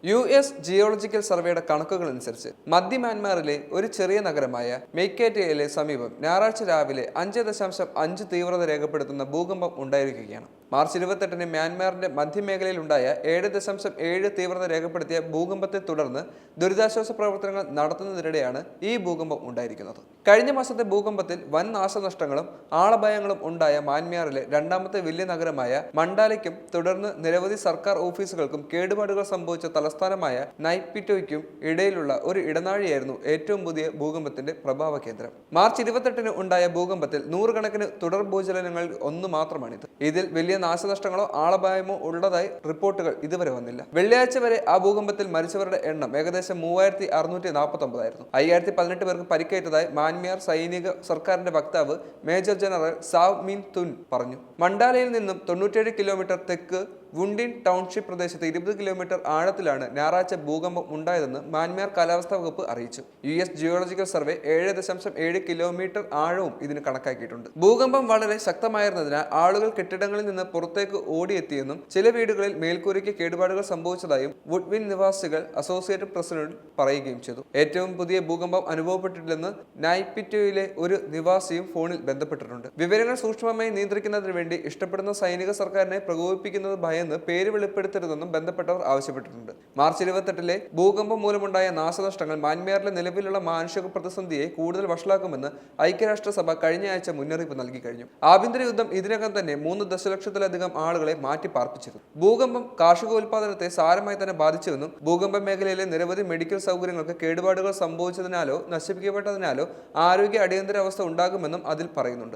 US geological സർവേയുടെ കണക്കുകൾ അനുസരിച്ച് മധ്യ മ്യാൻമാറിലെ ഒരു ചെറിയ നഗരമായ മെയ്ക്കേറ്റയിലെ സമീപം ഞായറാഴ്ച രാവിലെ 5.5 തീവ്രത രേഖപ്പെടുത്തുന്ന ഭൂകമ്പം ഉണ്ടായിരിക്കുകയാണ്. മാർച്ച് 28-ന് മ്യാൻമാറിന്റെ മധ്യമേഖലയിൽ ഉണ്ടായ 7.7 തീവ്രത രേഖപ്പെടുത്തിയ ഭൂകമ്പത്തെ തുടർന്ന് ദുരിതാശ്വാസ പ്രവർത്തനങ്ങൾ നടത്തുന്നതിനിടെയാണ് ഈ ഭൂകമ്പം ഉണ്ടായിരിക്കുന്നത്. കഴിഞ്ഞ മാസത്തെ ഭൂകമ്പത്തിൽ വൻ നാശനഷ്ടങ്ങളും ആളപായങ്ങളും ഉണ്ടായ മ്യാൻമാറിലെ രണ്ടാമത്തെ വലിയ നഗരമായ മണ്ടാലയ്ക്കും തുടർന്ന് നിരവധി സർക്കാർ ഓഫീസുകൾക്കും കേടുപാടുകൾ സംഭവിച്ച തലസ്ഥാനമായ നൈപിറ്റോയ്ക്കും ഇടയിലുള്ള ഒരു ഇടനാഴിയായിരുന്നു ഏറ്റവും പുതിയ ഭൂകമ്പത്തിന്റെ പ്രഭാവ കേന്ദ്രം. മാർച്ച് 28-ന് ഉണ്ടായ ഭൂകമ്പത്തിൽ നൂറുകണക്കിന് തുടർ ഭൂചലനങ്ങളിൽ ഒന്ന് മാത്രമാണിത്. ഇതിൽ വലിയ നാശനഷ്ടങ്ങളോ ആളപായമോ ഉള്ളതായി റിപ്പോർട്ടുകൾ ഇതുവരെ വന്നില്ല. വെള്ളിയാഴ്ച വരെ ആ ഭൂകമ്പത്തിൽ മരിച്ചവരുടെ എണ്ണം ഏകദേശം 3649 ആയിരുന്നു. 5018 പേർക്ക് പരിക്കേറ്റതായി മ്യാൻമാർ സൈനിക സർക്കാരിന്റെ വക്താവ് മേജർ ജനറൽ സാവ് മിൻ തുൻ പറഞ്ഞു. മണ്ടാലയിൽ നിന്നും 97 കിലോമീറ്റർ തെക്ക് വുണ്ടിൻ ടൗൺഷിപ്പ് പ്രദേശത്ത് 20 കിലോമീറ്റർ ആഴത്തിലാണ് ഞായറാഴ്ച ഭൂകമ്പം ഉണ്ടായതെന്ന് മ്യാൻമാർ കാലാവസ്ഥാ വകുപ്പ് അറിയിച്ചു. US ജിയോളജിക്കൽ സർവേ 7.7 കിലോമീറ്റർ ആഴവും ഇതിന് കണക്കാക്കിയിട്ടുണ്ട്. ഭൂകമ്പം വളരെ ശക്തമായിരുന്നതിനാൽ ആളുകൾ കെട്ടിടങ്ങളിൽ നിന്ന് പുറത്തേക്ക് ഓടിയെത്തിയെന്നും ചില വീടുകളിൽ മേൽക്കൂരയ്ക്ക് കേടുപാടുകൾ സംഭവിച്ചതായും വുഡ്വിൻ നിവാസികൾ അസോസിയേറ്റഡ് പ്രസിനോട് പറയുകയും ചെയ്തു. ഏറ്റവും പുതിയ ഭൂകമ്പം അനുഭവപ്പെട്ടിട്ടില്ലെന്ന് നൈപിറ്റോയിലെ ഒരു നിവാസിയും ഫോണിൽ ബന്ധപ്പെട്ടിട്ടുണ്ട്. വിവരങ്ങൾ സൂക്ഷ്മമായി നിയന്ത്രിക്കുന്നതിന് വേണ്ടി ഇഷ്ടപ്പെടുന്ന സൈനിക സർക്കാരിനെ പ്രകോപിപ്പിക്കുന്നത് ഭയന്ന് പേര് വെളിപ്പെടുത്തരുതെന്നും ബന്ധപ്പെട്ടവർ ആവശ്യപ്പെട്ടിട്ടുണ്ട്. മാർച്ച് 28-ലെ ഭൂകമ്പം മൂലമുണ്ടായ നാശനഷ്ടങ്ങൾ മ്യാൻമാറിലെ നിലവിലുള്ള മാനുഷിക പ്രതിസന്ധിയെ കൂടുതൽ വഷളാക്കുമെന്ന് ഐക്യരാഷ്ട്രസഭ കഴിഞ്ഞ ആഴ്ച മുന്നറിയിപ്പ് നൽകി കഴിഞ്ഞു. ആഭ്യന്തര യുദ്ധം ഇതിനകം തന്നെ 3 ദശലക്ഷത്തിലധികം ആളുകളെ മാറ്റി പാർപ്പിച്ചിരുന്നു. ഭൂകമ്പം കാർഷികോൽപാദനത്തെ സാരമായി തന്നെ ബാധിച്ചുവെന്നും ഭൂകമ്പ മേഖലയിലെ നിരവധി മെഡിക്കൽ സൗകര്യങ്ങൾക്ക് കേടുപാടുകൾ സംഭവിച്ചതിനാലോ നശിപ്പിക്കപ്പെട്ടതിനാലോ ആരോഗ്യ അടിയന്തരാവസ്ഥ ഉണ്ടാകുമെന്നും അതിൽ പറയുന്നുണ്ട്.